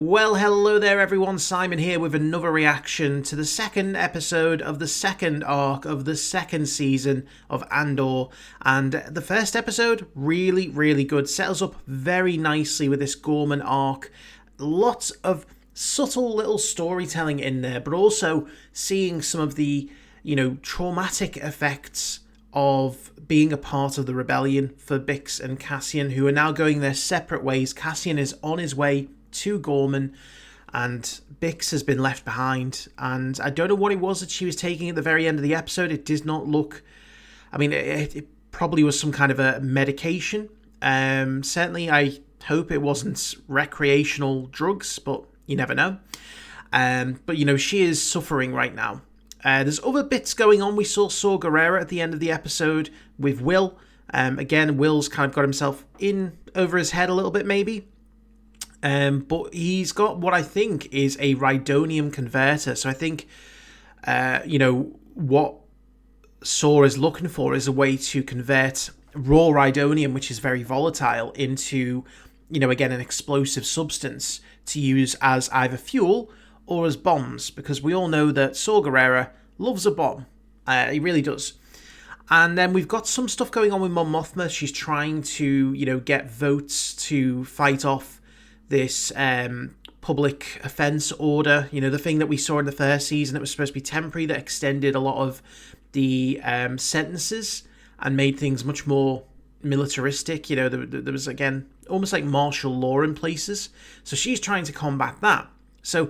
Well, hello there everyone, Simon here with another reaction to the second episode of the second arc of the second season of Andor. And the first episode, really good, set us up very nicely with this Gorman arc. Lots of subtle little storytelling in there, but also seeing some of the, traumatic effects of being a part of the rebellion for Bix and Cassian, who are now going their separate ways. Cassian is on his way to Gorman, and Bix has been left behind, and I don't know what it was that she was taking at the very end of the episode. It did not look, it probably was some kind of a medication. Certainly I hope it wasn't recreational drugs, but you never know. But she is suffering right now. There's other bits going on. We saw Saw Gerrera at the end of the episode with Will. Again, Will's kind of got himself in over his head a little bit, maybe. But he's got what I think is a Rhydonium converter. So I think, what Saw is looking for is a way to convert raw Rhydonium, which is very volatile, into, again, an explosive substance to use as either fuel or as bombs. Because we all know that Saw Gerrera loves a bomb. He really does. And then we've got some stuff going on with Mon Mothma. She's trying to, get votes to fight off this public offence order, the thing that we saw in the first season that was supposed to be temporary, that extended a lot of the sentences and made things much more militaristic. There was, again, almost like martial law in places. So she's trying to combat that. So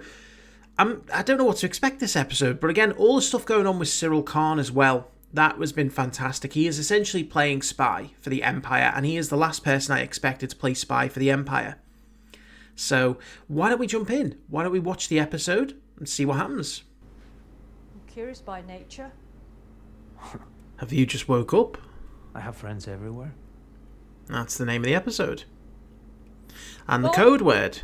I don't know what to expect this episode, but again, all the stuff going on with Cyril Khan as well, that has been fantastic. He is essentially playing spy for the Empire, and he is the last person I expected to play spy for the Empire. So why don't we jump in? Why don't we watch the episode and see what happens? I'm curious by nature. Have you just woke up? I have friends everywhere. That's the name of the episode. And the code word.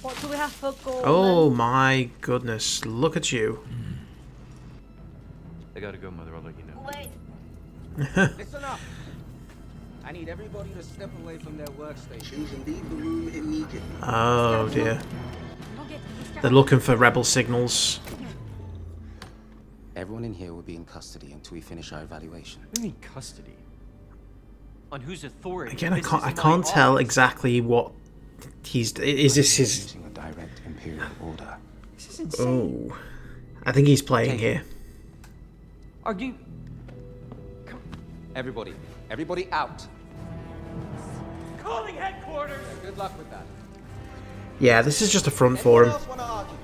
What do we have for Gorman? Oh my goodness, look at you. I gotta go, Mother. I'll let you know. Wait! Listen up! I need everybody to step away from their workstations and leave the room immediately. Oh dear. They're looking for rebel signals. Everyone in here will be in custody until we finish our evaluation. What do you mean custody? On whose authority? Again, I can't tell exactly what he's... Is this his... Using a direct imperial order. This is insane. Oh. I think he's playing here. Are you... Everybody out. Calling headquarters! Good luck with that. Yeah, this is just a front for him. Else want to argue?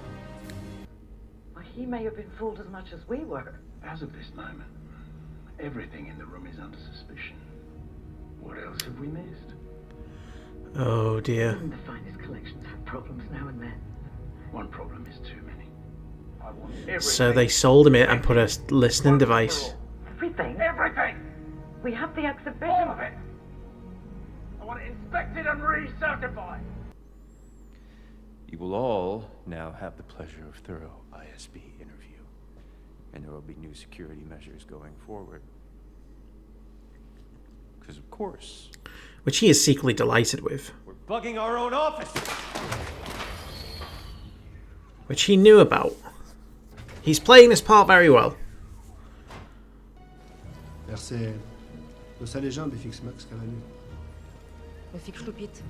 Well, he may have been fooled as much as we were. As of this moment, everything in the room is under suspicion. What else have we missed? Oh dear. Even the finest collections have problems now and then. One problem is too many. I want everything. So they sold him it and put a listening device. Everything? Everything! We have the exhibition. All of it! I want it inspected and recertified! You will all now have the pleasure of thorough ISB interview. And there will be new security measures going forward. Because of course... Which he is secretly delighted with. We're bugging our own office! Which he knew about. He's playing this part very well. Verset. Sa légende fixe Max Cavani. Fick Schlupit.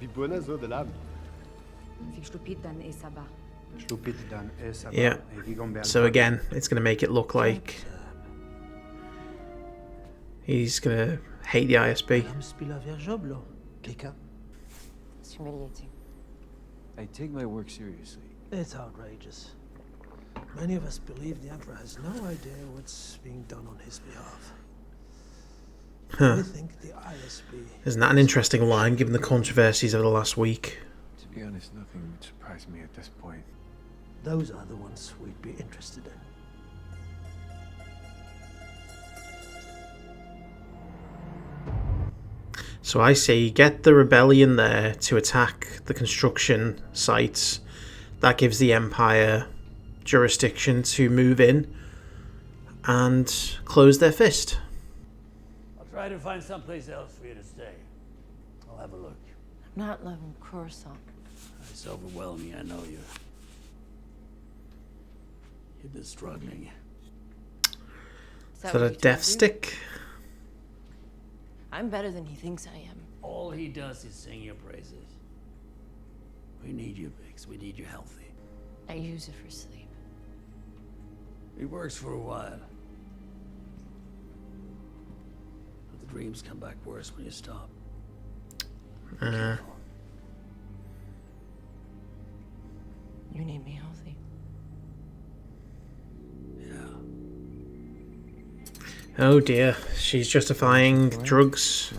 Bibona zo de lab. Fick Schlupit dan e Saba. Schlupit dan e Saba. Yeah. So again, it's going to make it look like he's going to hate the ISB. It's humiliating. I take my work seriously. It's outrageous. Many of us believe the Emperor has no idea what's being done on his behalf. We think the ISB... Isn't that an interesting line, given the controversies of the last week? To be honest, nothing would surprise me at this point. Those are the ones we'd be interested in. So I say get the rebellion there to attack the construction sites. That gives the Empire jurisdiction to move in and close their fist. I'll try to find someplace else for you to stay. I'll have a look. Not loving croissant. It's overwhelming, I know you. You've been struggling. Is Is what that a he death told you? stick? I'm better than he thinks I am. All he does is sing your praises. We need you, Biggs. We need you healthy. I use it for sleep. It works for a while. But the dreams come back worse when you stop. You need me healthy. Yeah. Oh dear, she's justifying drugs.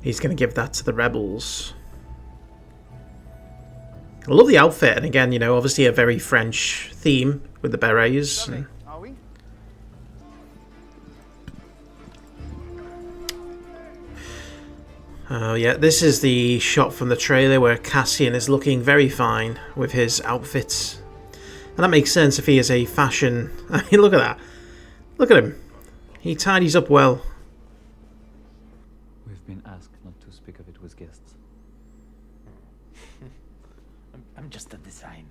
He's going to give that to the rebels. I love the outfit, and again, you know, obviously a very French theme with the berets. And... Are we? Oh yeah, this is the shot from the trailer where Cassian is looking very fine with his outfits. And that makes sense if he is a fashion... I mean, look at that. Look at him. He tidies up well. We've been asked not to speak of it with guests. I'm just a designer.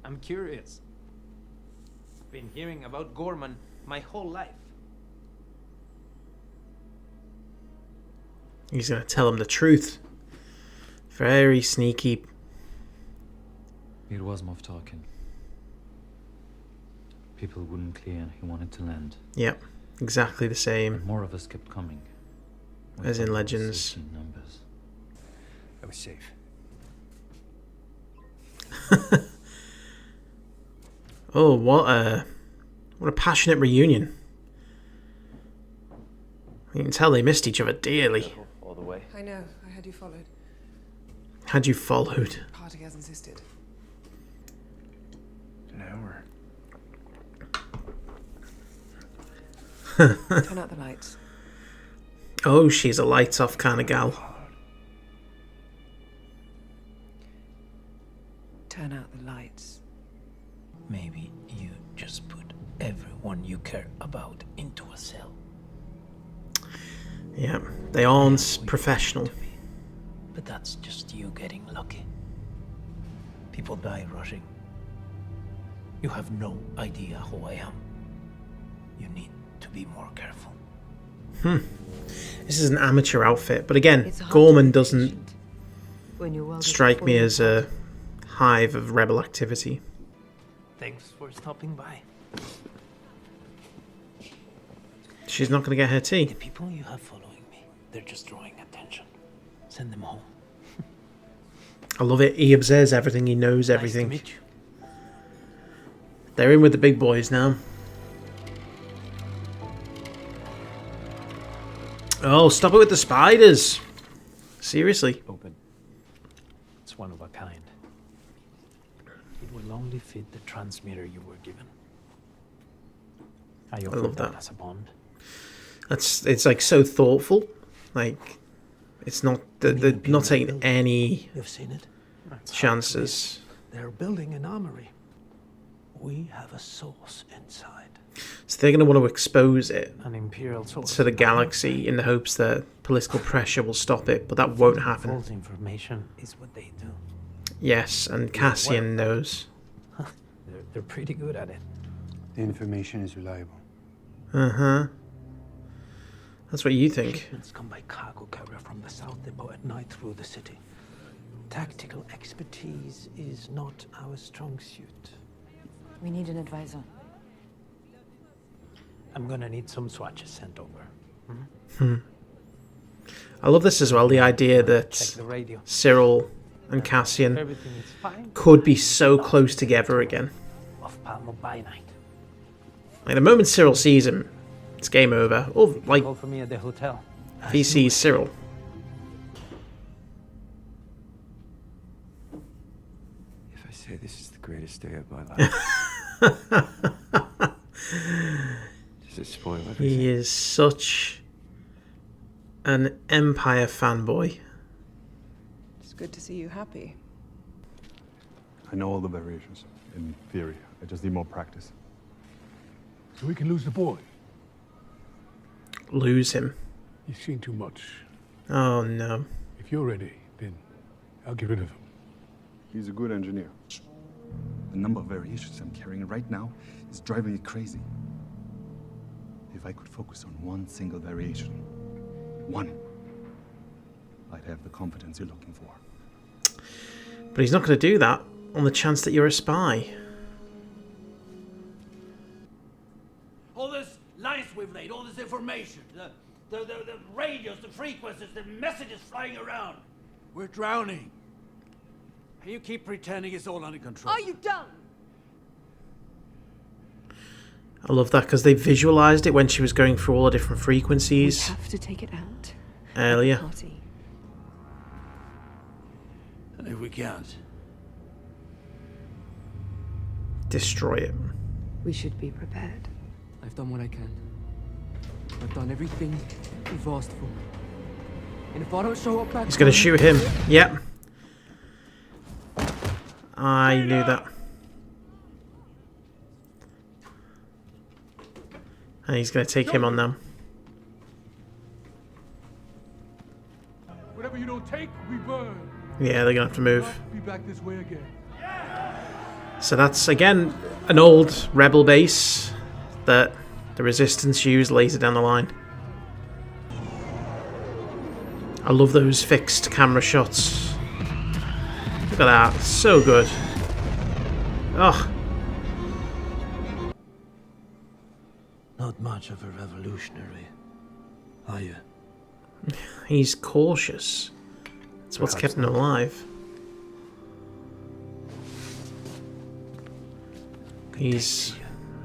I'm curious. Been hearing about Gorman my whole life. He's going to tell him the truth. Very sneaky. It was Moff talking. People wouldn't clear and he wanted to land. Yep, exactly the same. And more of us kept coming. We As in thought we were Legends. safe in numbers. I was safe. Oh, what a passionate reunion. You can tell they missed each other dearly. All the way. I know. I had you followed. Had you followed? Party has insisted. An hour. Turn out the lights. Oh, she's a lights off kind of gal. Turn out the lights. Maybe you just put everyone you care about into a cell. Yeah, they aren't professional. But that's just you getting lucky. People die rushing. You have no idea who I am. You need to be more careful. This is an amateur outfit, but again, It's hard to Gorman be doesn't patient when your world is strike me falling as a hive of rebel activity. Thanks for stopping by. She's not going to get her tea. The people you have following me, they're just drawing attention. Send them home. I love it. He observes everything. He knows Nice everything. to meet you. They're in with the big boys now. Oh, stop it with the spiders. Seriously. Open. It's one of a kind. It will only fit the transmitter you were given. I offer love that that. as a bond. It's like so thoughtful. Like, it's not... They're not taking any You've seen it? chances. They're building an armory. We have a source inside. So they're going to want to expose it An imperial source. to the galaxy in the hopes that political pressure will stop it, but that won't happen. False information is what they do. Yes, and Cassian knows. They're pretty good at it. The information is reliable. Uh-huh. That's what you think. Shipments come by cargo carrier from the South Depot at night through the city. Tactical expertise is not our strong suit. We need an advisor. I'm gonna need some swatches sent over. I love this as well, the idea Check that the radio. Cyril and Cassian Everything is fine. could be so close together again. Of Palmo by night. Like, the moment Cyril sees him, it's game over. Or, like, Call for me at the hotel. if he sees Cyril. If I say this is the greatest day of my life, does it spoil everything? He is such an Empire fanboy. It's good to see you happy. I know all the variations, in theory. I just need more practice. So we can lose the boy. Lose him. You've seen too much. Oh no. If you're ready, then I'll get rid of him. He's a good engineer. The number of variations I'm carrying right now is driving me crazy. If I could focus on one single variation, one, I'd have the confidence you're looking for. But he's not going to do that on the chance that you're a spy. All this lines we've laid, all this information, the radios, the frequencies, the messages flying around. We're drowning. And you keep pretending it's all under control. Are you done? I love that because they visualized it when she was going through all the different frequencies. We have to take it out. Earlier. Party. And if we can't, destroy it. We should be prepared. I've done what I can. I've done everything you've asked for. And if I don't show up back, He's going to shoot him. Yep. I knew that. And he's going to take him on now. Whatever you don't take, we burn. Yeah, they're going to have to move. Be back this way again. So that's, again, an old rebel base that the Resistance used later down the line. I love those fixed camera shots. Look at that. So good. Oh. Not much of a revolutionary, are you? He's cautious. That's what's kept him alive. He's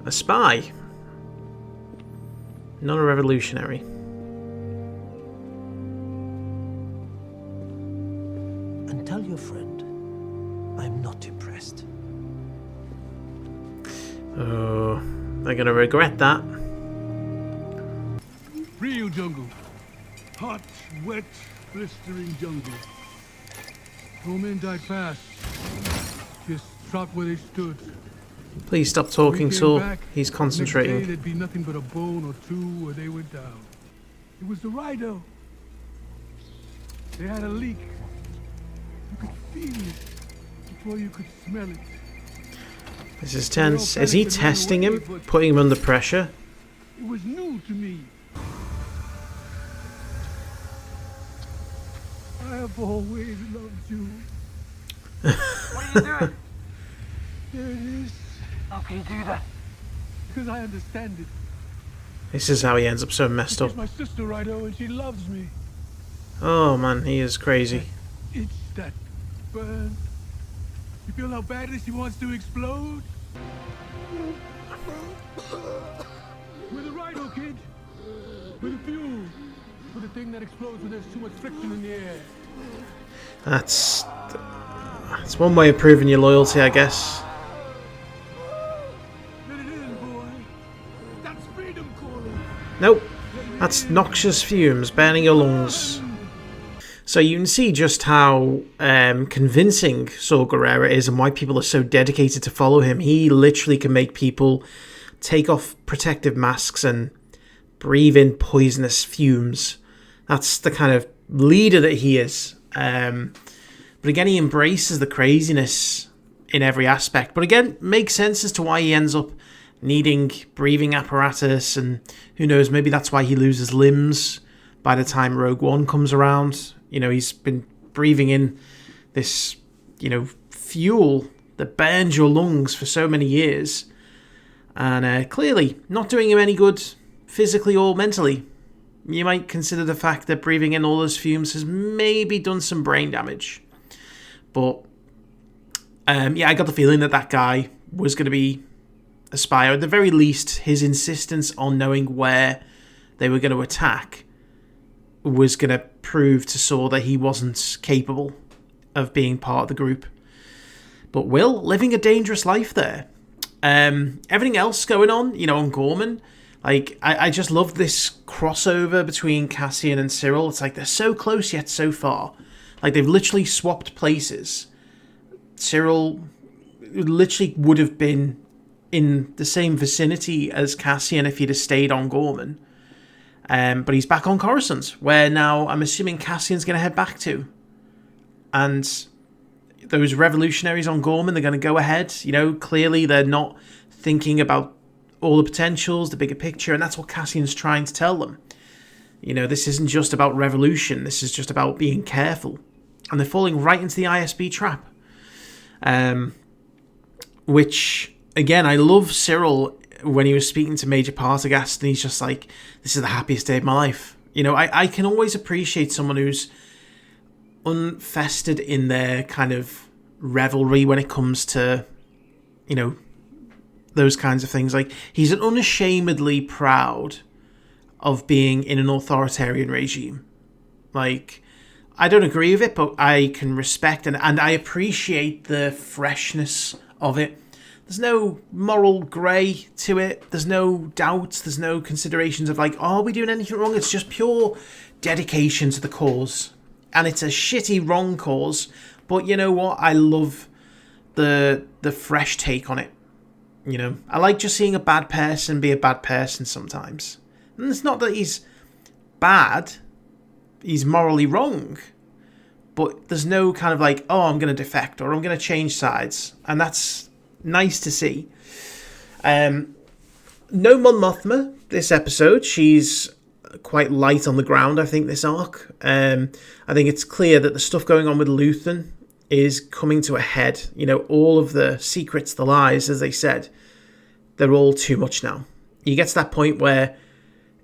a spy. Not a revolutionary. And tell your friend, I'm not impressed. Oh, they're gonna regret that. Real jungle. Hot, wet, blistering jungle. No men died fast. Just dropped where they stood. Please stop talking, Saul. He's Next day, concentrating. there'd be nothing but a bone or two where they went down. It was the Rhino. They had a leak. You could feel it before you could smell it. This is tense. Is he testing him? Putting him under pressure? It was new to me. I have always loved you. what are you doing? There it is. How can you do that? Because I understand it. This is how he ends up so messed up. She's my sister, Rhino, and she loves me. Oh man, he is crazy. It's that burn. You feel how badly she wants to explode? We're the Rhino, kid. We're the fuel. We're the thing that explodes when there's too much friction in the air. That's one way of proving your loyalty, I guess. Let it in, boy. That's freedom calling. Nope. That's noxious fumes burning your lungs. So you can see just how convincing Saw Gerrera is and why people are so dedicated to follow him. He literally can make people take off protective masks and breathe in poisonous fumes. That's the kind of leader that he is. But again, he embraces the craziness in every aspect. But again, makes sense as to why he ends up needing breathing apparatus, and who knows, maybe that's why he loses limbs by the time Rogue One comes around. You know, he's been breathing in this, you know, fuel that burns your lungs for so many years. And clearly not doing him any good physically or mentally. You might consider the fact that breathing in all those fumes has maybe done some brain damage. But, yeah, I got the feeling that that guy was going to be a spy, or at the very least, his insistence on knowing where they were going to attack was going to prove to Saw that he wasn't capable of being part of the group. But Will, living a dangerous life there. Everything else going on, you know, on Gorman, like, I just love this crossover between Cassian and Cyril. It's like they're so close yet so far. Like, they've literally swapped places. Cyril literally would have been in the same vicinity as Cassian if he'd have stayed on Gorman. But he's back on Coruscant, where now I'm assuming Cassian's going to head back to. And those revolutionaries on Gorman, they're going to go ahead. You know, clearly they're not thinking about all the potentials, the bigger picture, and that's what Cassian's trying to tell them. You know, this isn't just about revolution, this is just about being careful. And they're falling right into the ISB trap. Which, again, I love Cyril when he was speaking to Major Partagast, and he's just like, this is the happiest day of my life. You know, I can always appreciate someone who's unfestered in their kind of revelry when it comes to, you know, those kinds of things. Like, he's unashamedly proud of being in an authoritarian regime. Like, I don't agree with it, but I can respect and I appreciate the freshness of it. There's no moral grey to it. There's no doubts. There's no considerations of like, are we doing anything wrong? It's just pure dedication to the cause. And it's a shitty wrong cause. But you know what? I love the fresh take on it. You know, I like just seeing a bad person be a bad person sometimes. And it's not that he's bad. He's morally wrong. But there's no kind of like, oh, I'm going to defect or I'm going to change sides. And that's nice to see. No Mon Mothma this episode. She's quite light on the ground, I think, this arc. I think it's clear that the stuff going on with Luthen is coming to a head. You know, all of the secrets, the lies, as they said, they're all too much now. You get to that point where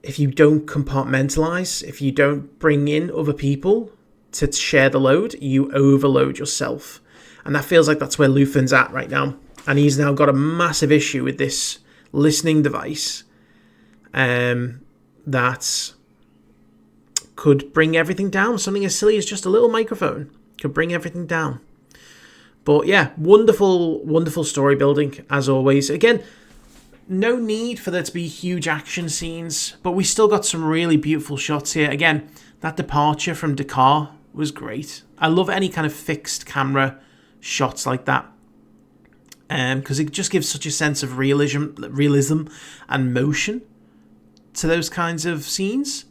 if you don't compartmentalize, if you don't bring in other people to share the load, you overload yourself. And that feels like that's where Luthen's at right now. And he's now got a massive issue with this listening device that could bring everything down. Something as silly as just a little microphone could bring everything down. But yeah, wonderful, wonderful story building, as always. Again, no need for there to be huge action scenes, but we still got some really beautiful shots here. Again, that departure from Dakar was great. I love any kind of fixed camera shots like that, because it just gives such a sense of realism and motion to those kinds of scenes.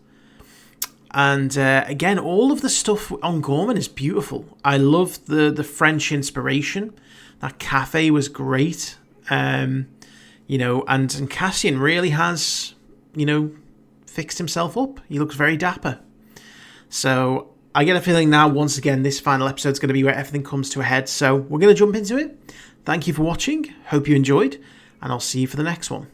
And again, all of the stuff on Gorman is beautiful. I love the French inspiration. That cafe was great. You know, and Cassian really has, you know, fixed himself up. He looks very dapper. So I get a feeling now, once again, this final episode is going to be where everything comes to a head. So we're going to jump into it. Thank you for watching. Hope you enjoyed. And I'll see you for the next one.